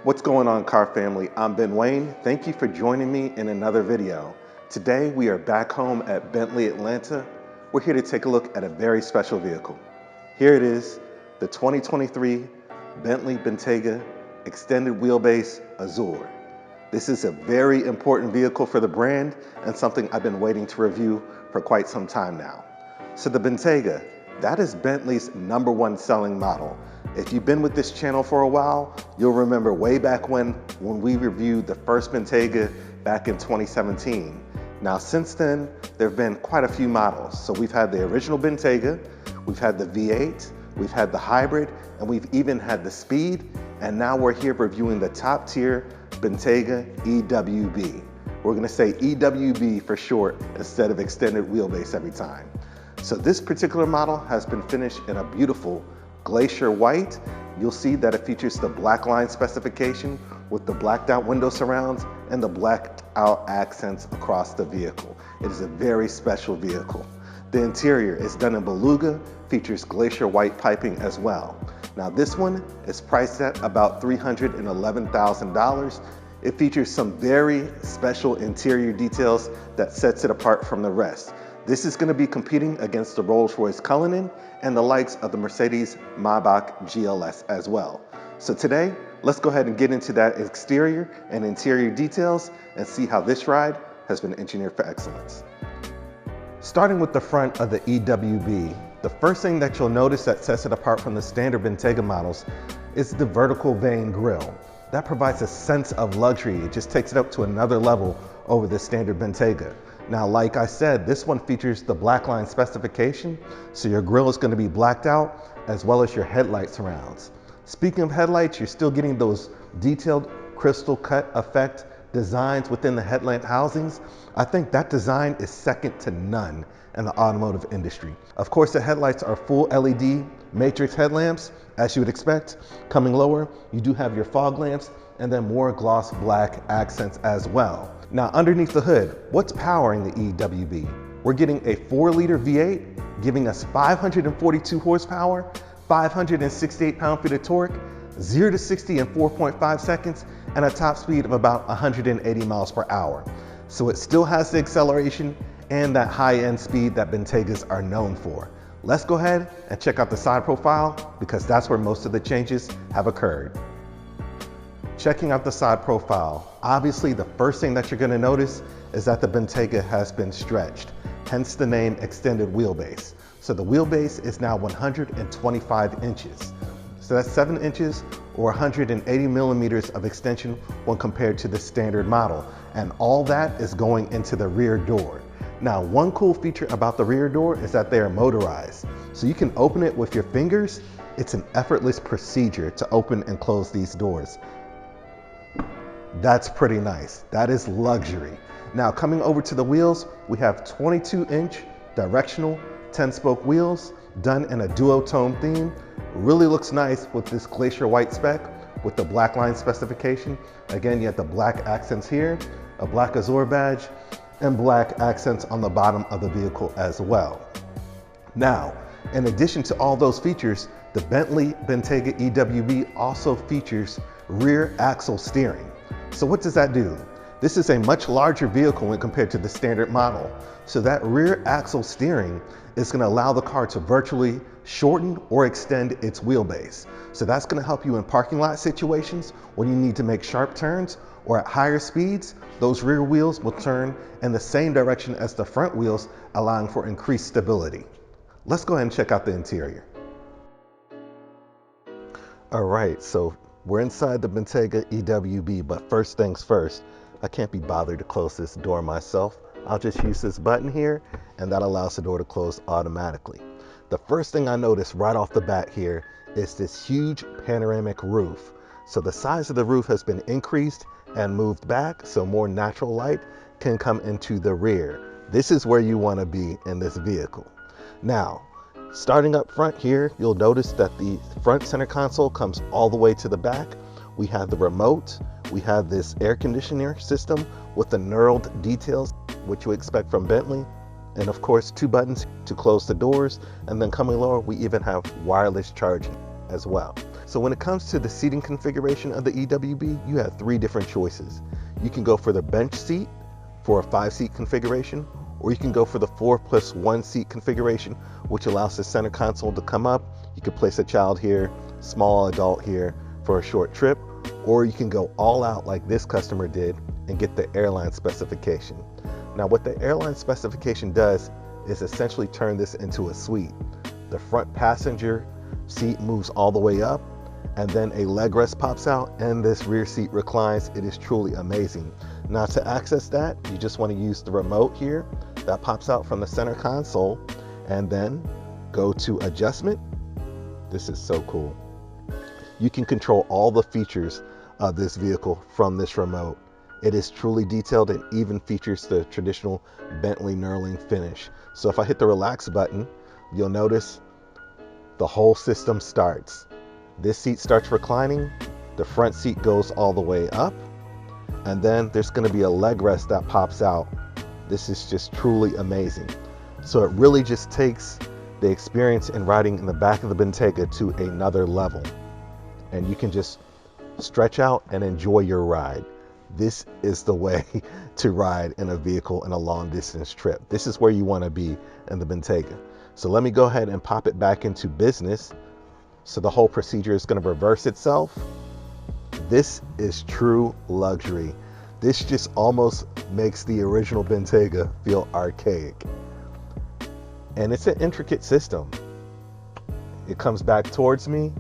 What's going on, car family? I'm Ben Wayne. Thank you for joining me in another video. Today we are back home at Bentley Atlanta. We're here to take a look at a very special vehicle. Here it is, the 2023 Bentley Bentayga Extended Wheelbase Azure. This is a very important vehicle for the brand and something I've been waiting to review for quite some time now. So the Bentayga, that is Bentley's #1 selling model. If you've been with this channel for a while, you'll remember way back when we reviewed the first Bentayga back in 2017. Now since then, there have been quite a few models. So we've had the original Bentayga, we've had the V8, we've had the hybrid, and we've even had the Speed, and now we're here reviewing the top tier Bentayga EWB. We're gonna say EWB for short instead of extended wheelbase every time. So this particular model has been finished in a beautiful glacier white. You'll see that it features the black line specification with the blacked out window surrounds and the blacked out accents across the vehicle. It is a very special vehicle. The interior is done in beluga, features glacier white piping as well. Now this one is priced at about $311,000. It features some very special interior details that sets it apart from the rest. This is going to be competing against the Rolls-Royce Cullinan and the likes of the Mercedes Maybach GLS as well. So today, let's go ahead and get into that exterior and interior details and see how this ride has been engineered for excellence. Starting with the front of the EWB, the first thing that you'll notice that sets it apart from the standard Bentayga models is the vertical vane grille. That provides a sense of luxury. It just takes it up to another level over the standard Bentayga. Now, like I said, this one features the black line specification, so your grille is going to be blacked out, as well as your headlight surrounds. Speaking of headlights, you're still getting those detailed crystal cut effect designs within the headlamp housings. I think that design is second to none in the automotive industry. Of course, the headlights are full LED matrix headlamps, as you would expect. Coming lower, you do have your fog lamps and then more gloss black accents as well. Now underneath the hood, what's powering the EWB? We're getting a 4-liter V8, giving us 542 horsepower, 568 pound-feet of torque, 0 to 60 in 4.5 seconds, and a top speed of about 180 miles per hour. So it still has the acceleration and that high-end speed that Bentaygas are known for. Let's go ahead and check out the side profile because that's where most of the changes have occurred. Checking out the side profile, obviously the first thing that you're going to notice is that the Bentayga has been stretched, hence the name extended wheelbase. So the wheelbase is now 125 inches. So that's 7 inches or 180 millimeters of extension when compared to the standard model. And all that is going into the rear door. Now, one cool feature about the rear door is that they are motorized. So you can open it with your fingers. It's an effortless procedure to open and close these doors. That's pretty nice. That is luxury. Now coming over to the wheels, we have 22-inch directional 10-spoke wheels done in a duotone theme. Really looks nice with this glacier white spec with the black line specification. Again, you have the black accents here, a black Azure badge, and black accents on the bottom of the vehicle as well. Now, in addition to all those features, the Bentley Bentayga EWB also features rear axle steering. So what does that do? This is a much larger vehicle when compared to the standard model. So that rear axle steering is going to allow the car to virtually shorten or extend its wheelbase. So that's going to help you in parking lot situations when you need to make sharp turns or at higher speeds. Those rear wheels will turn in the same direction as the front wheels, allowing for increased stability. Let's go ahead and check out the interior. All right, so we're inside the Bentayga EWB, but first things first, I can't be bothered to close this door myself. I'll just use this button here, and that allows the door to close automatically. The first thing I notice right off the bat here is this huge panoramic roof. So the size of the roof has been increased and moved back, so more natural light can come into the rear. This is where you want to be in this vehicle. Now, starting up front here, you'll notice that the front center console comes all the way to the back. We have the remote, we have this air conditioner system with the knurled details, which you expect from Bentley. And of course, 2 buttons to close the doors. And then coming lower, we even have wireless charging as well. So when it comes to the seating configuration of the EWB, you have 3 different choices. You can go for the bench seat for a 5-seat configuration, or you can go for the 4+1 seat configuration, which allows the center console to come up. You can place a child here, small adult here for a short trip, or you can go all out like this customer did and get the airline specification. Now what the airline specification does is essentially turn this into a suite. The front passenger seat moves all the way up, and then a leg rest pops out and this rear seat reclines. It is truly amazing. Now to access that, you just want to use the remote here that pops out from the center console, and then go to adjustment. This is so cool. You can control all the features of this vehicle from this remote. It is truly detailed and even features the traditional Bentley knurling finish. So if I hit the relax button, you'll notice the whole system starts. This seat starts reclining, the front seat goes all the way up, and then there's going to be a leg rest that pops out. This is just truly amazing. So it really just takes the experience in riding in the back of the Bentayga to another level. And you can just stretch out and enjoy your ride. This is the way to ride in a vehicle in a long distance trip. This is where you want to be in the Bentayga. So let me go ahead and pop it back into business. So the whole procedure is going to reverse itself. This is true luxury. This just almost makes the original Bentayga feel archaic. And it's an intricate system. It comes back towards me,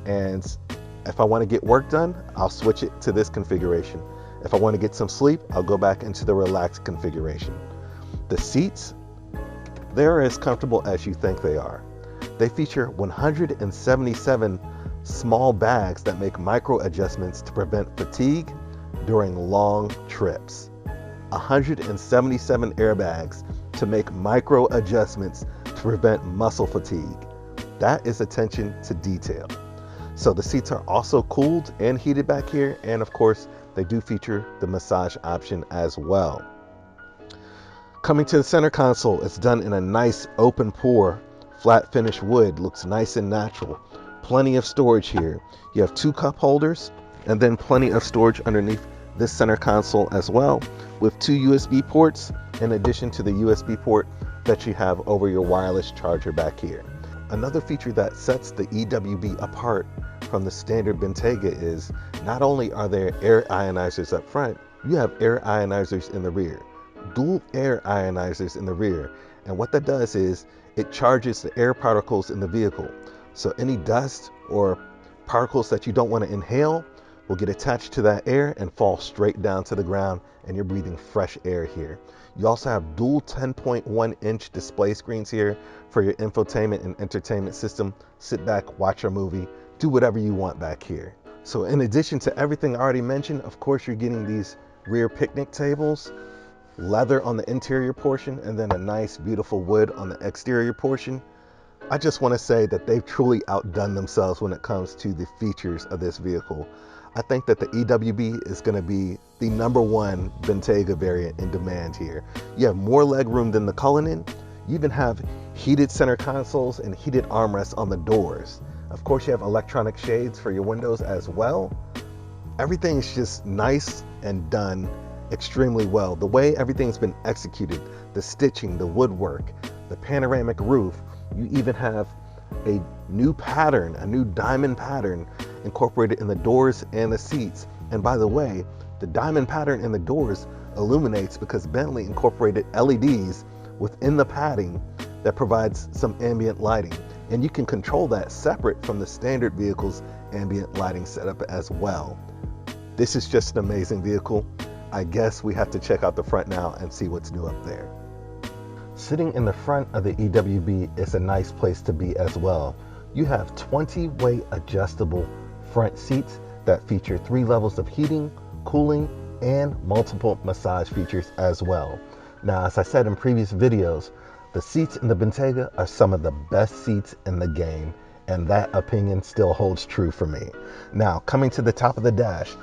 and if I want to get work done, I'll switch it to this configuration. If I want to get some sleep, I'll go back into the relaxed configuration. The seats, they're as comfortable as you think they are. They feature 177 small bags that make micro adjustments to prevent fatigue during long trips. 177 airbags to make micro adjustments to prevent muscle fatigue. That is attention to detail. So the seats are also cooled and heated back here, and of course they do feature the massage option as well. Coming to the center console, it's done in a nice open pore flat finish wood. Looks nice and natural. Plenty of storage here. You have 2 cup holders and then plenty of storage underneath this center console as well, with 2 USB ports in addition to the USB port that you have over your wireless charger back here. Another feature that sets the EWB apart from the standard Bentayga is not only are there air ionizers up front, you have air ionizers in the rear. Dual air ionizers in the rear. And what that does is it charges the air particles in the vehicle. So any dust or particles that you don't want to inhale will get attached to that air and fall straight down to the ground, and you're breathing fresh air here. You also have dual 10.1-inch display screens here for your infotainment and entertainment system. Sit back, watch a movie, do whatever you want back here. So in addition to everything I already mentioned, of course you're getting these rear picnic tables, leather on the interior portion, and then a nice beautiful wood on the exterior portion. I just want to say that they've truly outdone themselves when it comes to the features of this vehicle. I think that the EWB is going to be the #1 Bentayga variant in demand here. You have more leg room than the Cullinan. You even have heated center consoles and heated armrests on the doors. Of course, you have electronic shades for your windows as well. Everything is just nice and done extremely well. The way everything's been executed, the stitching, the woodwork, the panoramic roof, you even have a new pattern, a new diamond pattern incorporated in the doors and the seats. And by the way, the diamond pattern in the doors illuminates because Bentley incorporated LEDs within the padding that provides some ambient lighting. And you can control that separate from the standard vehicle's ambient lighting setup as well. This is just an amazing vehicle. I guess we have to check out the front now and see what's new up there. Sitting in the front of the EWB is a nice place to be as well. You have 20-way adjustable front seats that feature 3 levels of heating, cooling, and multiple massage features as well. Now, as I said in previous videos, the seats in the Bentayga are some of the best seats in the game, and that opinion still holds true for me. Now, coming to the top of the dash,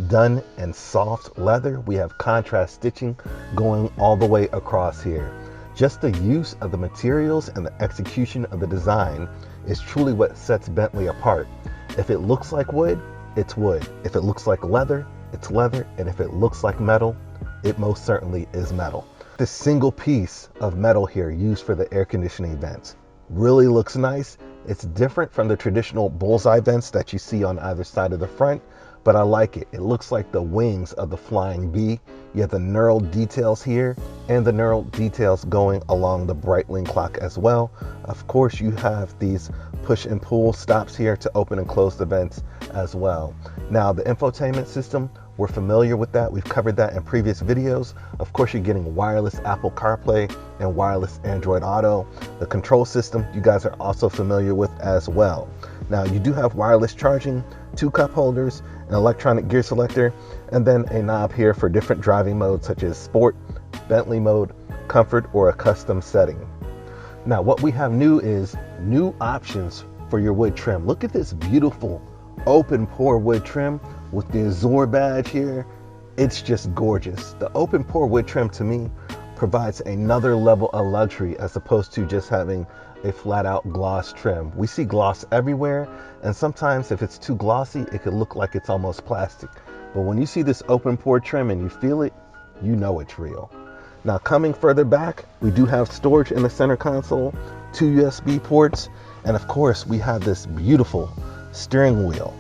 done in soft leather, we have contrast stitching going all the way across here. Just the use of the materials and the execution of the design is truly what sets Bentley apart. If it looks like wood, it's wood. If it looks like leather, it's leather. And if it looks like metal, it most certainly is metal. This single piece of metal here used for the air conditioning vents really looks nice. It's different from the traditional bullseye vents that you see on either side of the front, but I like it. It looks like the wings of the flying bee. You have the knurled details here and the knurled details going along the Breitling clock as well. Of course, you have these push and pull stops here to open and close the vents as well. Now, the infotainment system, we're familiar with that. We've covered that in previous videos. Of course, you're getting wireless Apple CarPlay and wireless Android Auto. The control system, you guys are also familiar with as well. Now, you do have wireless charging, 2 cup holders, an electronic gear selector, and then a knob here for different driving modes such as Sport, Bentley mode, Comfort, or a custom setting. Now, what we have new is new options for your wood trim. Look at this beautiful open pore wood trim with the Azure badge here. It's just gorgeous. The open pore wood trim to me provides another level of luxury as opposed to just having a flat out gloss trim. We see gloss everywhere, and sometimes if it's too glossy, it could look like it's almost plastic. But when you see this open pore trim and you feel it, you know it's real. Now, coming further back, we do have storage in the center console, 2 USB ports, and of course we have this beautiful steering wheel.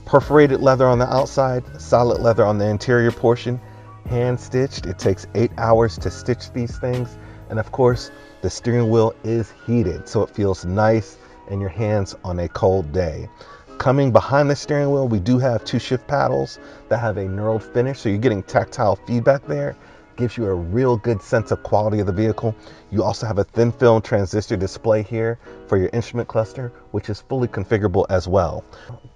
Perforated leather on the outside, solid leather on the interior portion, hand stitched. It takes 8 hours to stitch these things. And of course, the steering wheel is heated, so it feels nice in your hands on a cold day. Coming behind the steering wheel, we do have 2 shift paddles that have a knurled finish, so you're getting tactile feedback there. Gives you a real good sense of quality of the vehicle. You also have a thin film transistor display here for your instrument cluster, which is fully configurable as well.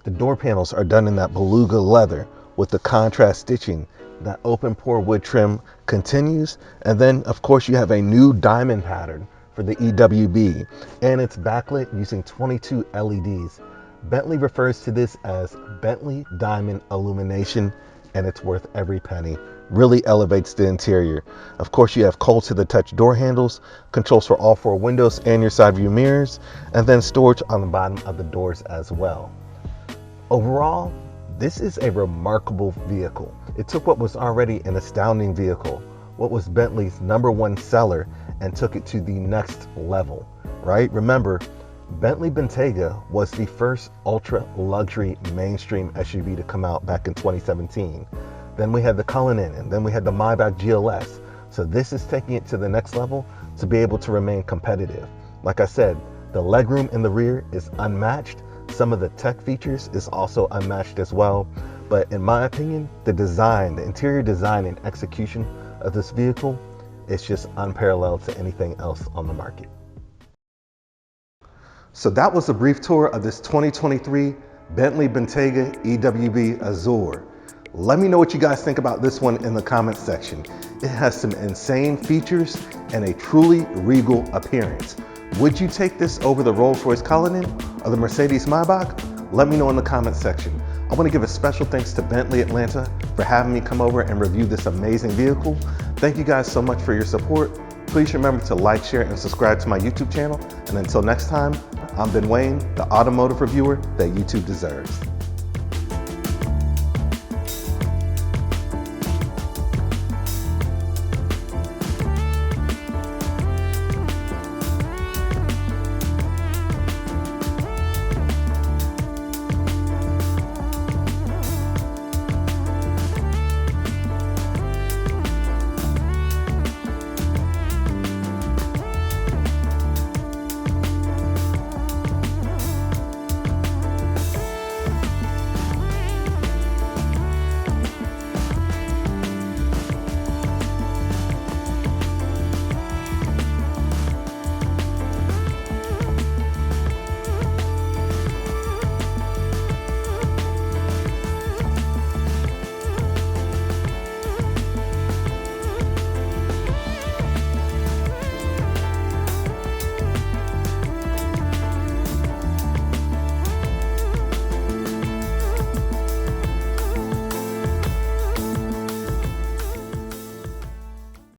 The door panels are done in that beluga leather with the contrast stitching. That open pore wood trim continues, and then of course you have a new diamond pattern for the EWB, and it's backlit using 22 LEDs. Bentley refers to this as Bentley Diamond Illumination, and it's worth every penny. Really elevates the interior. Of course, you have cold to the touch door handles, controls for all 4 windows and your side view mirrors, and then storage on the bottom of the doors as well. Overall, this is a remarkable vehicle. It took what was already an astounding vehicle, what was Bentley's #1 seller, and took it to the next level, right? Remember, Bentley Bentayga was the first ultra luxury mainstream SUV to come out back in 2017. Then we had the Cullinan, and then we had the Maybach GLS. So this is taking it to the next level to be able to remain competitive. Like I said, the legroom in the rear is unmatched. Some of the tech features is also unmatched as well. But in my opinion, the design, the interior design and execution of this vehicle is just unparalleled to anything else on the market. So that was a brief tour of this 2023 Bentley Bentayga EWB Azure. Let me know what you guys think about this one in the comments section. It has some insane features and a truly regal appearance. Would you take this over the Rolls-Royce Cullinan or the Mercedes Maybach? Let me know in the comments section. I want to give a special thanks to Bentley Atlanta for having me come over and review this amazing vehicle. Thank you guys so much for your support. Please remember to like, share, and subscribe to my YouTube channel. And until next time, I'm Ben Wayne, the automotive reviewer that YouTube deserves.